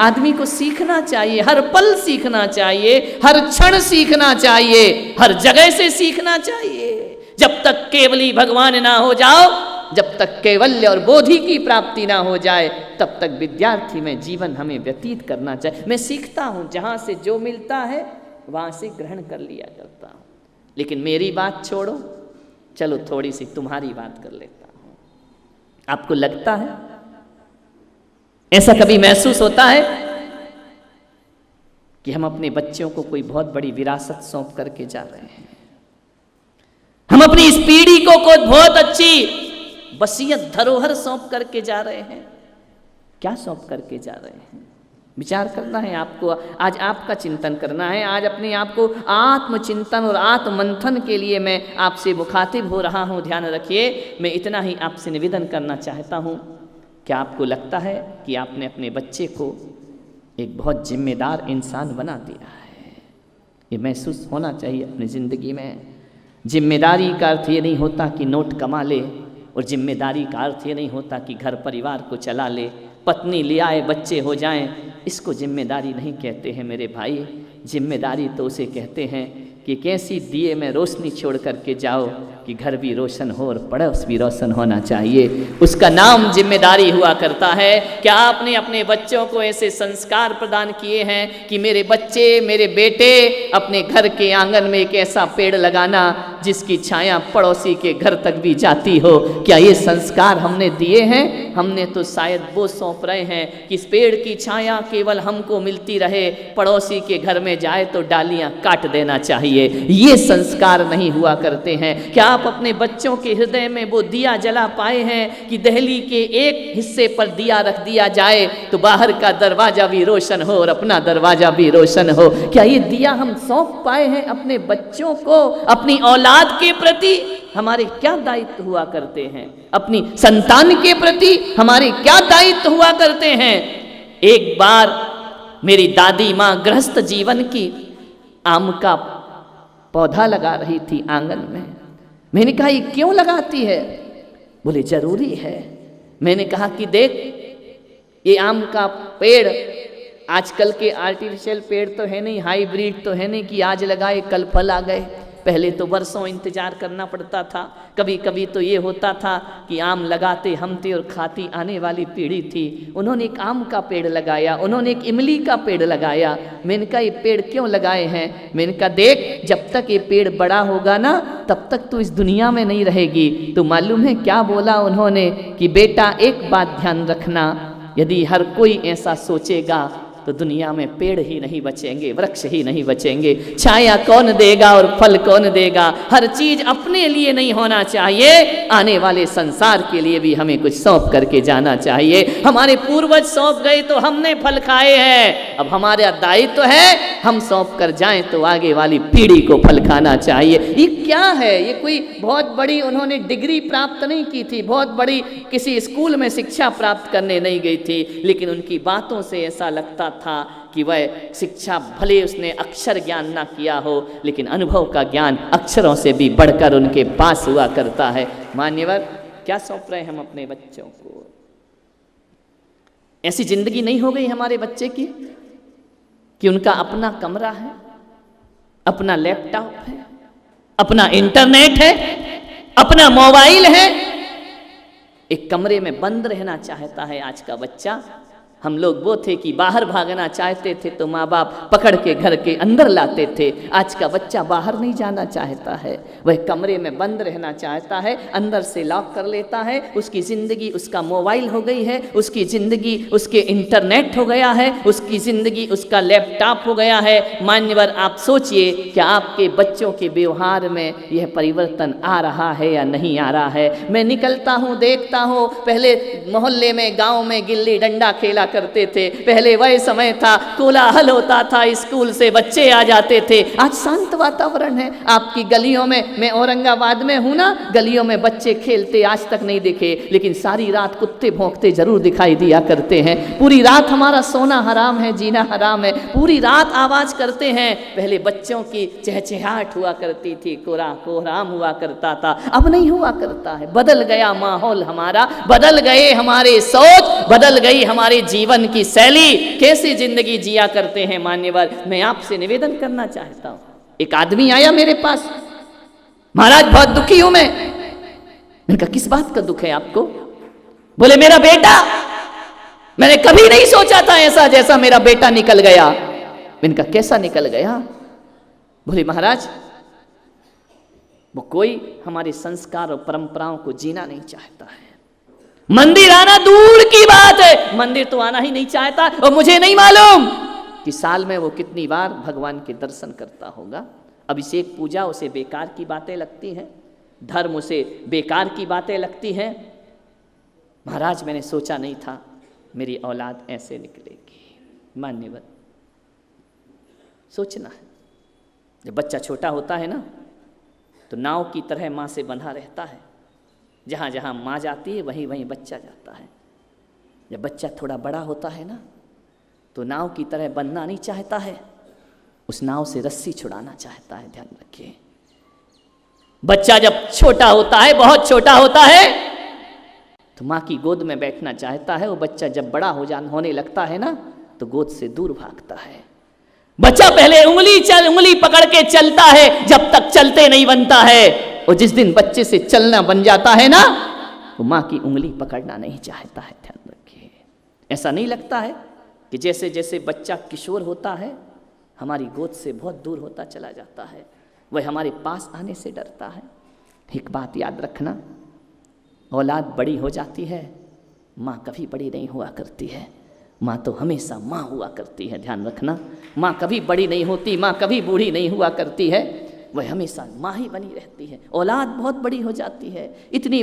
आदमी को सीखना चाहिए, हर पल सीखना चाहिए, हर क्षण सीखना चाहिए, हर जगह से सीखना चाहिए। जब तक केवली भगवान ना हो जाओ, जब तक कैवल्य और बोधि की प्राप्ति ना हो जाए, तब तक विद्यार्थी में जीवन हमें व्यतीत करना चाहिए। मैं सीखता हूँ, जहाँ से जो मिलता है वहाँ से ग्रहण कर लिया करता हूँ, लेकिन मेरी बात छोड़ो, चलो थोड़ी सी तुम्हारी बात कर लेता हूँ। आपको लगता है, ऐसा कभी महसूस होता है कि हम अपने बच्चों को कोई बहुत बड़ी विरासत सौंप करके जा रहे हैं, हम अपनी इस पीढ़ी को कोई बहुत अच्छी वसीयत धरोहर सौंप करके जा रहे हैं? क्या सौंप करके जा रहे हैं? विचार करना है आपको, आज आपका चिंतन करना है। आज अपने आप को आत्मचिंतन और आत्ममंथन के लिए मैं आपसे मुखातिब हो रहा हूँ। ध्यान रखिए, मैं इतना ही आपसे निवेदन करना चाहता हूँ। क्या आपको लगता है कि आपने अपने बच्चे को एक बहुत जिम्मेदार इंसान बना दिया है? ये महसूस होना चाहिए अपनी ज़िंदगी में। जिम्मेदारी का अर्थ ये नहीं होता कि नोट कमा ले, और जिम्मेदारी का अर्थ ये नहीं होता कि घर परिवार को चला ले, पत्नी ले आए, बच्चे हो जाएं। इसको जिम्मेदारी नहीं कहते हैं मेरे भाई। जिम्मेदारी तो उसे कहते हैं कि कैसी दिए में रोशनी छोड़ करके जाओ कि घर भी रोशन हो और पड़ोस भी रोशन होना चाहिए। उसका नाम जिम्मेदारी हुआ करता है। क्या आपने अपने बच्चों को ऐसे संस्कार प्रदान किए हैं कि मेरे बच्चे, मेरे बेटे अपने घर के आंगन में एक ऐसा पेड़ लगाना जिसकी छाया पड़ोसी के घर तक भी जाती हो? क्या ये संस्कार हमने दिए हैं? हमने तो शायद वो सौंप रहे हैं कि इस पेड़ की छाया केवल हमको मिलती रहे, पड़ोसी के घर में जाए तो डालियां काट देना चाहिए। ये संस्कार नहीं हुआ करते हैं। क्या आप अपने बच्चों के हृदय में वो दिया जला पाए हैं कि दहली के एक हिस्से पर दिया रख दिया जाए तो बाहर का दरवाजा भी रोशन हो और अपना दरवाजा भी रोशन हो? क्या ये दिया हम सौंप पाए हैं अपने बच्चों को? अपनी औलाद के प्रति हमारे क्या दायित्व हुआ करते हैं? अपनी संतान के प्रति हमारे क्या दायित्व हुआ करते हैं? एक बार मेरी दादी माँ गृहस्थ जीवन की आम का पौधा लगा रही थी आंगन में। मैंने कहा ये क्यों लगाती है? बोले जरूरी है। मैंने कहा कि देख, ये आम का पेड़ आजकल के आर्टिफिशियल पेड़ तो है नहीं, हाइब्रिड तो है नहीं कि आज लगाए कल फल आ गए। पहले तो वर्षों इंतजार करना पड़ता था। कभी कभी तो ये होता था कि आम लगाते हम थे और खाती आने वाली पीढ़ी थी। उन्होंने एक आम का पेड़ लगाया, उन्होंने एक इमली का पेड़ लगाया। मैंने कहा ये पेड़ क्यों लगाए हैं? मैंने कहा देख, जब तक ये पेड़ बड़ा होगा ना तब तक तू इस दुनिया में नहीं रहेगी। तो मालूम है क्या बोला उन्होंने कि बेटा एक बात ध्यान रखना, यदि हर कोई ऐसा सोचेगा तो दुनिया में पेड़ ही नहीं बचेंगे, वृक्ष ही नहीं बचेंगे। छाया कौन देगा और फल कौन देगा? हर चीज अपने लिए नहीं होना चाहिए, आने वाले संसार के लिए भी हमें कुछ सौंप करके जाना चाहिए। हमारे पूर्वज सौंप गए तो हमने फल खाए हैं, अब हमारा दायित्व है हम सौंप कर जाएं तो आगे वाली पीढ़ी को फल खाना चाहिए। ये क्या है? ये कोई बहुत बड़ी उन्होंने डिग्री प्राप्त नहीं की थी, बहुत बड़ी किसी स्कूल में शिक्षा प्राप्त करने नहीं गई थी, लेकिन उनकी बातों से ऐसा लगता था कि वह शिक्षा भले उसने अक्षर ज्ञान ना किया हो, लेकिन अनुभव का ज्ञान अक्षरों से भी बढ़कर उनके पास हुआ करता है। मान्यवर, क्या सौंप रहे हैं हम अपने बच्चों को? ऐसी जिंदगी नहीं हो गई हमारे बच्चे की कि उनका अपना कमरा है, अपना लैपटॉप है, अपना इंटरनेट है, अपना मोबाइल है। एक कमरे में बंद रहना चाहता है आज का बच्चा। हम लोग वो थे कि बाहर भागना चाहते थे तो माँ बाप पकड़ के घर के अंदर लाते थे। आज का बच्चा बाहर नहीं जाना चाहता है, वह कमरे में बंद रहना चाहता है, अंदर से लॉक कर लेता है। उसकी ज़िंदगी उसका मोबाइल हो गई है, उसकी ज़िंदगी उसके इंटरनेट हो गया है, उसकी ज़िंदगी उसका लैपटॉप हो गया है। मान्यवर, आप सोचिए कि आपके बच्चों के व्यवहार में यह परिवर्तन आ रहा है या नहीं आ रहा है? मैं निकलता हूँ, देखता हूँ, पहले मोहल्ले में गाँव में गिल्ली डंडा खेला करते थे। पहले वह समय था, कोलाहल होता था, स्कूल से बच्चे आ जाते थे। आज शांत वातावरण है। आपकी गलियों में, मैं औरंगाबाद में हूं ना, गलियों में बच्चे खेलते आज तक नहीं दिखे, लेकिन सारी रात कुत्ते भौंकते जरूर दिखाई दिया करते हैं। पूरी रात हमारा सोना हराम है, जीना हराम है, पूरी रात आवाज करते हैं। पहले बच्चों की चहचहाहट हुआ करती थी, कोहराम हुआ करता था, अब नहीं हुआ करता है। बदल गया माहौल हमारा, बदल गए हमारे सोच, बदल गई हमारे जीवन की शैली, कैसी जिंदगी जिया करते हैं मान्यवर। मैं आपसे निवेदन करना चाहता हूं। एक आदमी आया मेरे पास, महाराज बहुत दुखी हूं मैं। मैंने कहा किस बात का दुख है आपको? बोले मेरा बेटा, मैंने कभी नहीं सोचा था ऐसा जैसा मेरा बेटा निकल गया। मैंने कहा कैसा निकल गया? बोले महाराज वो कोई हमारे संस्कार और परंपराओं को जीना नहीं चाहता है। मंदिर आना दूर की बात है, मंदिर तो आना ही नहीं चाहता। और मुझे नहीं मालूम कि साल में वो कितनी बार भगवान के दर्शन करता होगा। अभिषेक पूजा उसे बेकार की बातें लगती हैं, धर्म उसे बेकार की बातें लगती हैं। महाराज मैंने सोचा नहीं था मेरी औलाद ऐसे निकलेगी। मान्यवर सोचना है, जब बच्चा छोटा होता है ना तो नाव की तरह माँ से बंधा रहता है। जहाँ जहाँ माँ जाती है वहीं वहीं बच्चा जाता है। जब बच्चा थोड़ा बड़ा होता है ना तो नाव की तरह बनना नहीं चाहता है, उस नाव से रस्सी छुड़ाना चाहता है। ध्यान रखिए, बच्चा जब छोटा होता है, बहुत छोटा होता है, तो माँ की गोद में बैठना चाहता है। वो बच्चा जब बड़ा होने लगता है ना तो गोद से दूर भागता है। बच्चा पहले उंगली पकड़ के चलता है जब तक चलते नहीं बनता है। और जिस दिन बच्चे से चलना बन जाता है ना वो माँ की उंगली पकड़ना नहीं चाहता है। ध्यान रखिए, ऐसा नहीं लगता है कि जैसे जैसे बच्चा किशोर होता है हमारी गोद से बहुत दूर होता चला जाता है, वह हमारे पास आने से डरता है। एक बात याद रखना, औलाद बड़ी हो जाती है, माँ कभी बड़ी नहीं हुआ करती है। माँ तो हमेशा माँ हुआ करती है। ध्यान रखना, माँ कभी बड़ी नहीं होती, माँ कभी बूढ़ी नहीं हुआ करती है, वह हमेशा माँ ही बनी रहती है। औलाद बहुत बड़ी हो जाती है, इतनी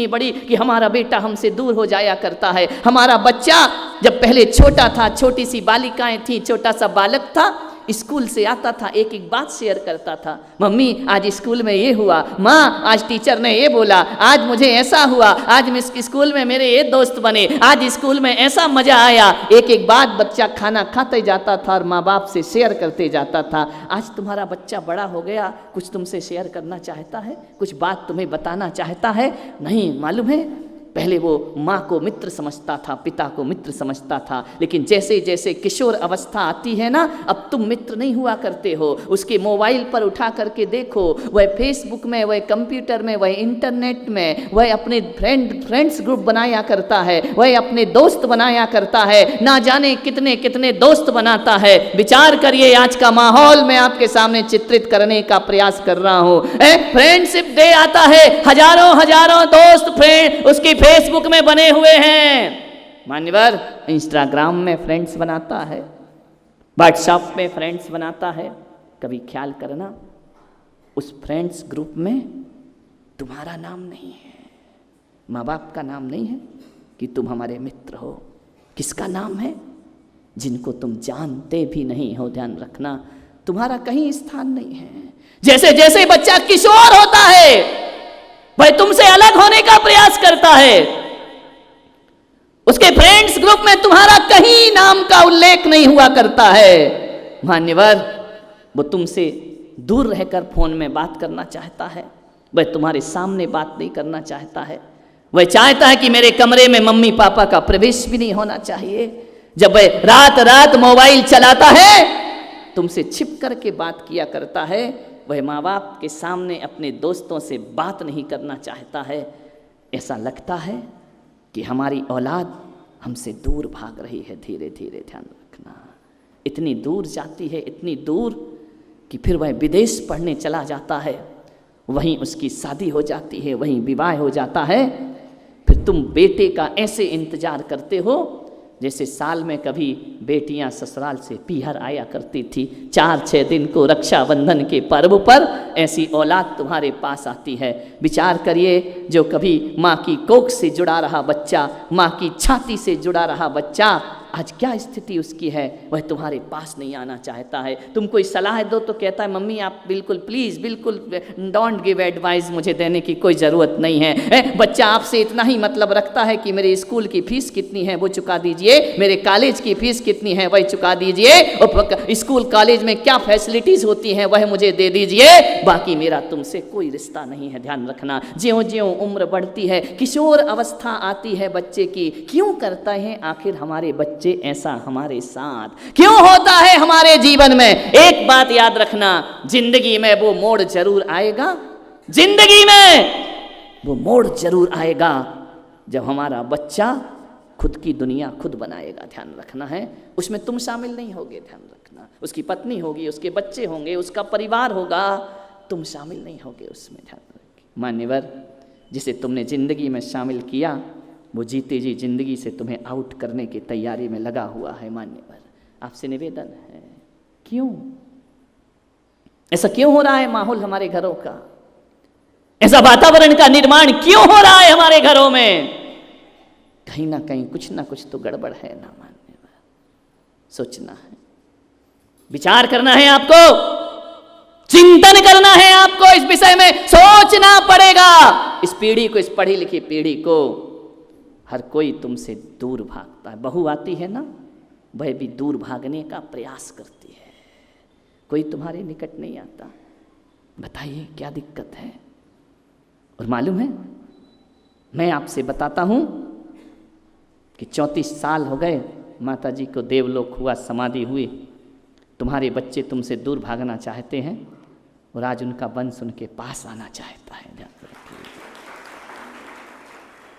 बड़ी कि हमारा बेटा हमसे दूर हो जाया करता है। हमारा बच्चा जब पहले छोटा था, छोटी सी बालिकाएं थी, छोटा सा बालक था, स्कूल से आता था, एक एक बात शेयर करता था। मम्मी आज स्कूल में ये हुआ, माँ आज टीचर ने ये बोला, आज मुझे ऐसा हुआ, आज मैं स्कूल में मेरे ये दोस्त बने, आज स्कूल में ऐसा मजा आया। एक एक बात बच्चा खाना खाते जाता था और माँ बाप से शेयर करते जाता था। आज तुम्हारा बच्चा बड़ा हो गया, कुछ तुमसे शेयर करना चाहता है, कुछ बात तुम्हें बताना चाहता है? नहीं, मालूम है पहले वो माँ को मित्र समझता था, पिता को मित्र समझता था, लेकिन जैसे जैसे किशोर अवस्था आती है ना, अब तुम मित्र नहीं हुआ करते हो। उसके मोबाइल पर उठा करके देखो, वह फेसबुक में, वह कंप्यूटर में, वह इंटरनेट में, वह अपने फ्रेंड्स ग्रुप बनाया करता है, वह अपने दोस्त बनाया करता है, ना जाने कितने कितने दोस्त बनाता है। विचार करिए, आज का माहौल मैं आपके सामने चित्रित करने का प्रयास कर रहा हूँ। फ्रेंडशिप डे आता है, हजारों दोस्त फ्रेंड उसकी फेसबुक में बने हुए हैं। मान्यवर इंस्टाग्राम में फ्रेंड्स बनाता है, व्हाट्सएप में फ्रेंड्स बनाता है। कभी ख्याल करना, उस फ्रेंड्स ग्रुप में तुम्हारा नाम नहीं है, माँ बाप का नाम नहीं है कि तुम हमारे मित्र हो। किसका नाम है? जिनको तुम जानते भी नहीं हो। ध्यान रखना, तुम्हारा कहीं स्थान नहीं है। जैसे जैसे बच्चा किशोर होता है वह तुमसे अलग होने का प्रयास करता है, उसके फ्रेंड्स ग्रुप में तुम्हारा कहीं नाम का उल्लेख नहीं हुआ करता है। मान्यवर वो तुमसे दूर रहकर फोन में बात करना चाहता है, वह तुम्हारे सामने बात नहीं करना चाहता है। वह चाहता है कि मेरे कमरे में मम्मी पापा का प्रवेश भी नहीं होना चाहिए। जब वह रात मोबाइल चलाता है तुमसे छिप करके बात किया करता है। वह माँ बाप के सामने अपने दोस्तों से बात नहीं करना चाहता है। ऐसा लगता है कि हमारी औलाद हमसे दूर भाग रही है। धीरे धीरे ध्यान रखना, इतनी दूर जाती है, इतनी दूर कि फिर वह विदेश पढ़ने चला जाता है, वहीं उसकी शादी हो जाती है, वहीं विवाह हो जाता है। फिर तुम बेटे का ऐसे इंतजार करते हो जैसे साल में कभी बेटियां ससुराल से पीहर आया करती थी 4-6 दिन को रक्षाबंधन के पर्व पर, ऐसी औलाद तुम्हारे पास आती है। विचार करिए, जो कभी माँ की कोख से जुड़ा रहा बच्चा, माँ की छाती से जुड़ा रहा बच्चा आज क्या स्थिति उसकी है, वह तुम्हारे पास नहीं आना चाहता है। तुम कोई सलाह दो तो कहता है मम्मी आप बिल्कुल प्लीज़ बिल्कुल डोंट गिव एडवाइस, मुझे देने की कोई ज़रूरत नहीं है। बच्चा आपसे इतना ही मतलब रखता है कि मेरे स्कूल की फ़ीस कितनी है वो चुका दीजिए, मेरे कॉलेज की फ़ीस कितनी है वही चुका दीजिए, और स्कूल कॉलेज में क्या फैसिलिटीज़ होती हैं वह मुझे दे दीजिए, बाकी मेरा तुमसे कोई रिश्ता नहीं है। ध्यान रखना, ज्यों ज्यों उम्र बढ़ती है, किशोर अवस्था आती है बच्चे की, क्यों करता है आखिर हमारे बच्चे ऐसा हमारे साथ, क्यों होता है हमारे जीवन में? एक बात याद रखना, जिंदगी में वो मोड़ जरूर आएगा, जिंदगी में वो मोड़ जरूर आएगा जब हमारा बच्चा खुद की दुनिया खुद बनाएगा। ध्यान रखना है, उसमें तुम शामिल नहीं होगे। ध्यान रखना, उसकी पत्नी होगी, उसके बच्चे होंगे, उसका परिवार होगा, तुम शामिल नहीं होगे उसमें। ध्यान रखिए मान्यवर, जिसे तुमने ज़िंदगी में शामिल किया वो जीते जी ज़िंदगी से तुम्हें आउट करने की तैयारी में लगा हुआ है। मान्यवर, आपसे निवेदन है, क्यों ऐसा क्यों हो रहा है? माहौल हमारे घरों का, ऐसा वातावरण का निर्माण क्यों हो रहा है हमारे घरों में? कहीं ना कहीं कुछ ना कुछ तो गड़बड़ है ना। मान्यवर, सोचना है, विचार करना है, आपको चिंतन करना है, आपको इस विषय में सोचना पड़ेगा। इस पीढ़ी को, इस पढ़ी लिखी पीढ़ी को हर कोई तुमसे दूर भागता है। बहू आती है ना, वह भी दूर भागने का प्रयास करती है, कोई तुम्हारे निकट नहीं आता। बताइए क्या दिक्कत है? और मालूम है, मैं आपसे बताता हूं कि 34 साल हो गए माता जी को देवलोक हुआ, समाधि हुई, तुम्हारे बच्चे तुमसे दूर भागना चाहते हैं और आज उनका वंश उनके पास आना चाहता है।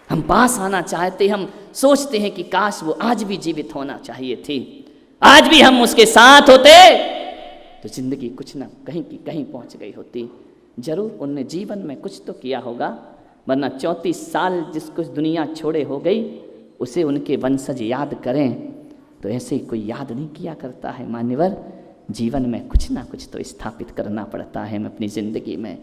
हम पास आना चाहते, हम सोचते हैं कि काश वो आज भी जीवित होना चाहिए थी, आज भी हम उसके साथ होते तो जिंदगी कुछ ना कहीं की कहीं पहुंच गई होती। जरूर उनने जीवन में कुछ तो किया होगा, वरना 34 साल जिसको दुनिया छोड़े हो गई उसे उनके वंशज याद करें तो ऐसे कोई याद नहीं किया करता है। मान्यवर, जीवन में कुछ ना कुछ तो स्थापित करना पड़ता है हम अपनी ज़िंदगी में।